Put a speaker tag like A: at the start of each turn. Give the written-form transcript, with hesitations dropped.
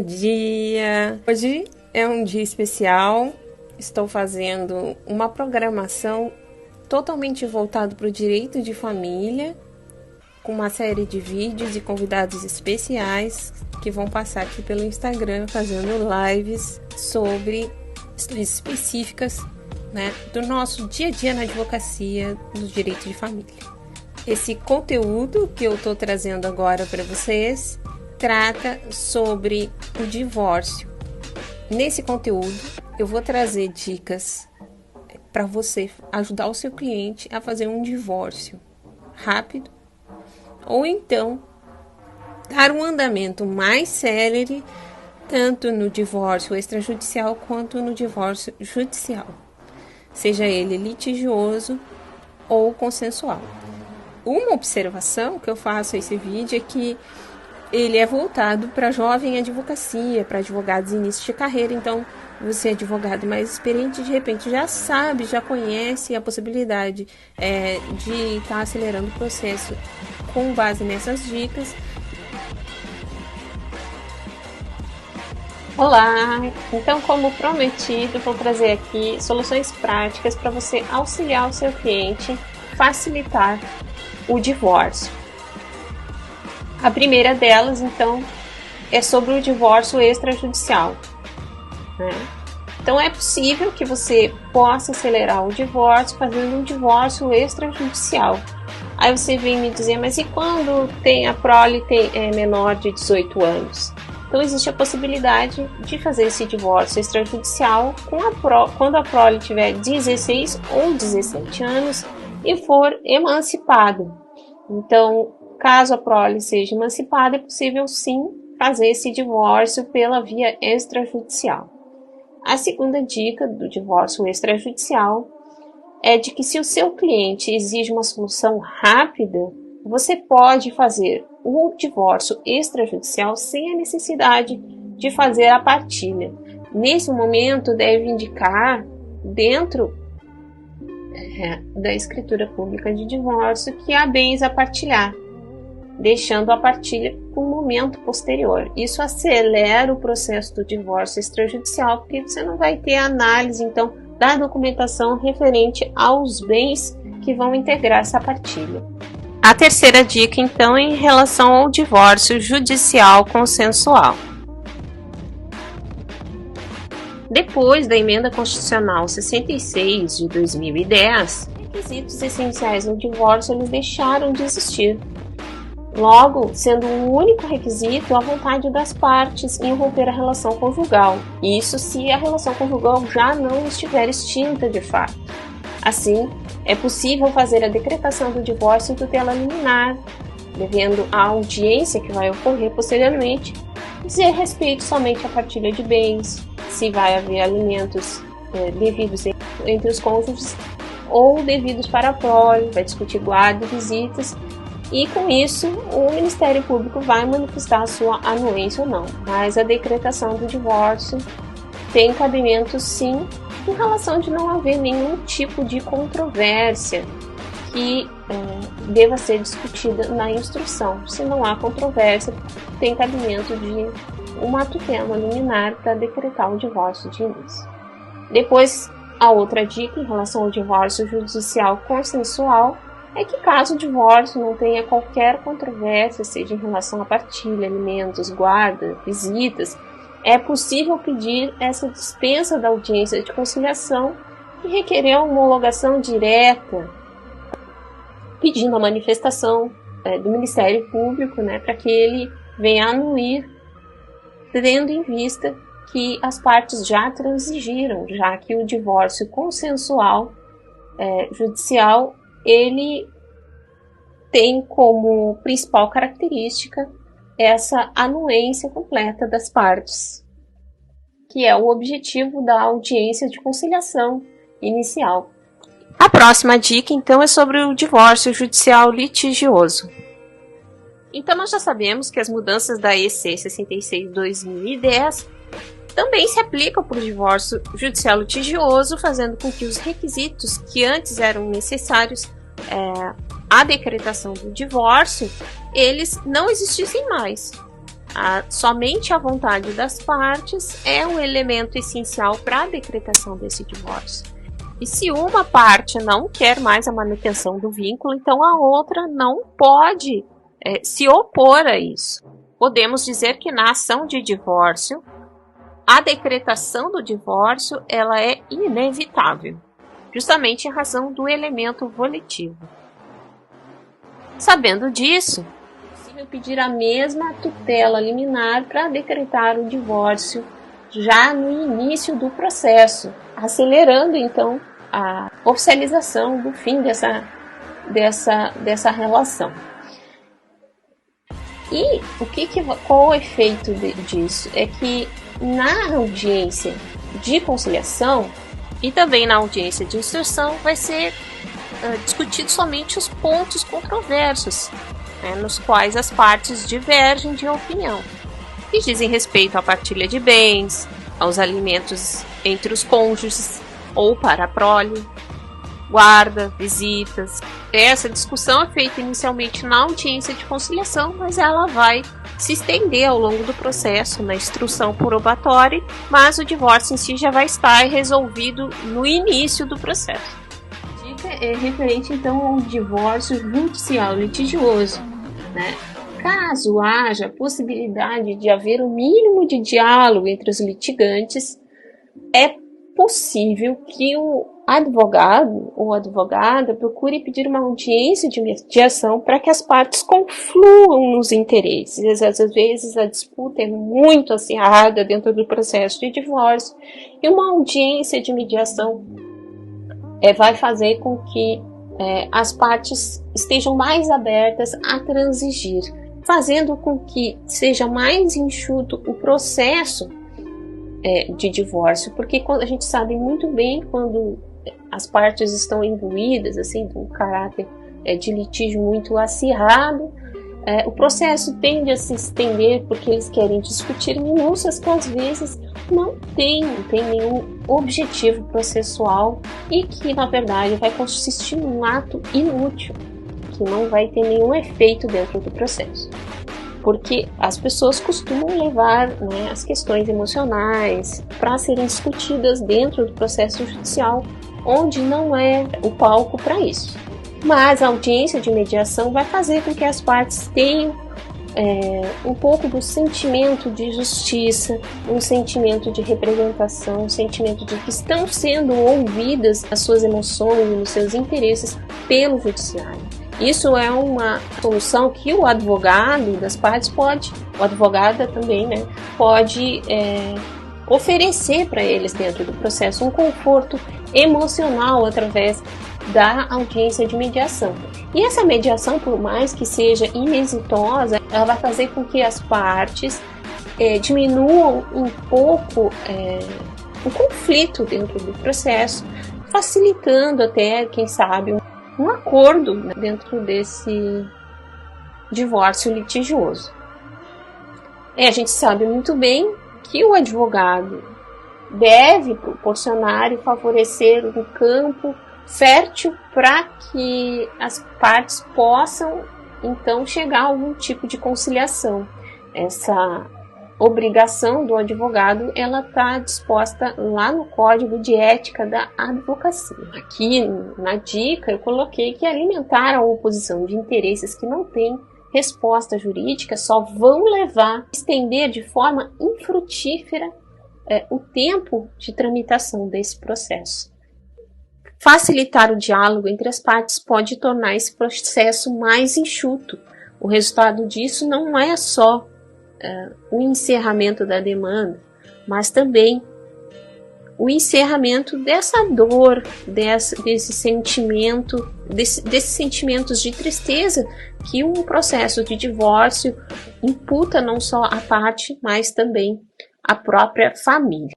A: dia! Hoje é um dia especial, estou fazendo uma programação totalmente voltada para o direito de família, com uma série de vídeos e convidados especiais que vão passar aqui pelo Instagram fazendo lives sobre questões específicas, né, do nosso dia a dia na advocacia do direito de família. Esse conteúdo que eu estou trazendo agora para vocês trata sobre o divórcio. Nesse conteúdo eu vou trazer dicas para você ajudar o seu cliente a fazer um divórcio rápido ou então dar um andamento mais célere tanto no divórcio extrajudicial quanto no divórcio judicial, seja ele litigioso ou consensual. Uma observação que eu faço nesse vídeo é que ele é voltado para jovem advocacia, para advogados em início de carreira. Então, você é advogado mais experiente, de repente já sabe, já conhece a possibilidade de estar acelerando o processo com base nessas dicas. Olá! Então, como prometido, vou trazer aqui soluções práticas para você auxiliar o seu cliente, facilitar o divórcio. A primeira delas, então, é sobre o divórcio extrajudicial, né? Então, é possível que você possa acelerar o divórcio fazendo um divórcio extrajudicial. Aí você vem me dizer, mas e quando a prole é menor de 18 anos? Então, existe a possibilidade de fazer esse divórcio extrajudicial quando a prole tiver 16 ou 17 anos e for emancipado. Então, caso a prole seja emancipada, é possível sim fazer esse divórcio pela via extrajudicial. A segunda dica do divórcio extrajudicial é de que se o seu cliente exige uma solução rápida, você pode fazer o divórcio extrajudicial sem a necessidade de fazer a partilha. Nesse momento, deve indicar dentro da escritura pública de divórcio que há bens a partilhar, deixando a partilha para um momento posterior. Isso acelera o processo do divórcio extrajudicial, porque você não vai ter análise, então, da documentação referente aos bens que vão integrar essa partilha. A terceira dica, então, é em relação ao divórcio judicial consensual. Depois da Emenda Constitucional 66 de 2010, requisitos essenciais no divórcio eles deixaram de existir. Logo, sendo o único requisito a vontade das partes em romper a relação conjugal. Isso se a relação conjugal já não estiver extinta de fato. Assim, é possível fazer a decretação do divórcio em tutela liminar, devendo a audiência que vai ocorrer posteriormente dizer respeito somente à partilha de bens, se vai haver alimentos devidos entre os cônjuges ou devidos para a prole, vai discutir guarda e visitas, e com isso o Ministério Público vai manifestar a sua anuência ou não. Mas a decretação do divórcio tem cabimento sim, em relação de não haver nenhum tipo de controvérsia que deva ser discutida na instrução. Se não há controvérsia, tem cabimento de uma tutela liminar para decretar o divórcio de início. Depois, a outra dica em relação ao divórcio judicial consensual é que caso o divórcio não tenha qualquer controvérsia, seja em relação à partilha, alimentos, guarda, visitas, é possível pedir essa dispensa da audiência de conciliação e requerer a homologação direta, pedindo a manifestação do Ministério Público, né, para que ele venha anuir, tendo em vista que as partes já transigiram, já que o divórcio consensual judicial ele tem como principal característica essa anuência completa das partes, que é o objetivo da audiência de conciliação inicial. A próxima dica, então, é sobre o divórcio judicial litigioso. Então, nós já sabemos que as mudanças da EC 66/2010 também se aplicam para o divórcio judicial litigioso, fazendo com que os requisitos que antes eram necessários à decretação do divórcio, eles não existissem mais. Somente a vontade das partes é um elemento essencial para a decretação desse divórcio. E se uma parte não quer mais a manutenção do vínculo, então a outra não pode se opor a isso. Podemos dizer que na ação de divórcio, a decretação do divórcio ela é inevitável, justamente em razão do elemento volitivo. Sabendo disso, é possível pedir a mesma tutela liminar para decretar o divórcio já no início do processo, acelerando então a oficialização do fim dessa relação. E qual o efeito disso? É que na audiência de conciliação e também na audiência de instrução vai ser discutido somente os pontos controversos, nos quais as partes divergem de opinião, que dizem respeito à partilha de bens, aos alimentos entre os cônjuges ou para a prole, guarda, visitas. Essa discussão é feita inicialmente na audiência de conciliação, mas ela vai se estender ao longo do processo, na instrução probatória, mas o divórcio em si já vai estar resolvido no início do processo. A dica é referente então ao divórcio judicial litigioso, Caso haja possibilidade de haver um mínimo de diálogo entre os litigantes, é possível que o advogado ou advogada procure pedir uma audiência de mediação para que as partes confluam nos interesses. Às vezes a disputa é muito acirrada dentro do processo de divórcio e uma audiência de mediação vai fazer com que as partes estejam mais abertas a transigir, fazendo com que seja mais enxuto o processo de divórcio, porque a gente sabe muito bem quando as partes estão imbuídas assim, de um caráter de litígio muito acirrado, o processo tende a se estender porque eles querem discutir minúcias que às vezes não tem nenhum objetivo processual e que na verdade vai consistir num ato inútil, que não vai ter nenhum efeito dentro do processo. Porque as pessoas costumam levar as questões emocionais para serem discutidas dentro do processo judicial, onde não é o palco para isso. Mas a audiência de mediação vai fazer com que as partes tenham um pouco do sentimento de justiça, um sentimento de representação, um sentimento de que estão sendo ouvidas as suas emoções e os seus interesses pelo judiciário. Isso é uma solução que o advogado das partes o advogada também, pode oferecer para eles dentro do processo um conforto emocional através da audiência de mediação. E essa mediação, por mais que seja inexitosa, ela vai fazer com que as partes diminuam um pouco o conflito dentro do processo, facilitando até, quem sabe, um acordo dentro desse divórcio litigioso. A gente sabe muito bem que o advogado deve proporcionar e favorecer um campo fértil para que as partes possam então chegar a algum tipo de conciliação. Essa obrigação do advogado, ela está disposta lá no Código de Ética da Advocacia. Aqui na dica eu coloquei que alimentar a oposição de interesses que não têm resposta jurídica só vão levar a estender de forma infrutífera o tempo de tramitação desse processo. Facilitar o diálogo entre as partes pode tornar esse processo mais enxuto. O resultado disso não é só o encerramento da demanda, mas também o encerramento dessa dor, desse sentimento, desses sentimentos de tristeza que um processo de divórcio imputa não só à parte, mas também à própria família.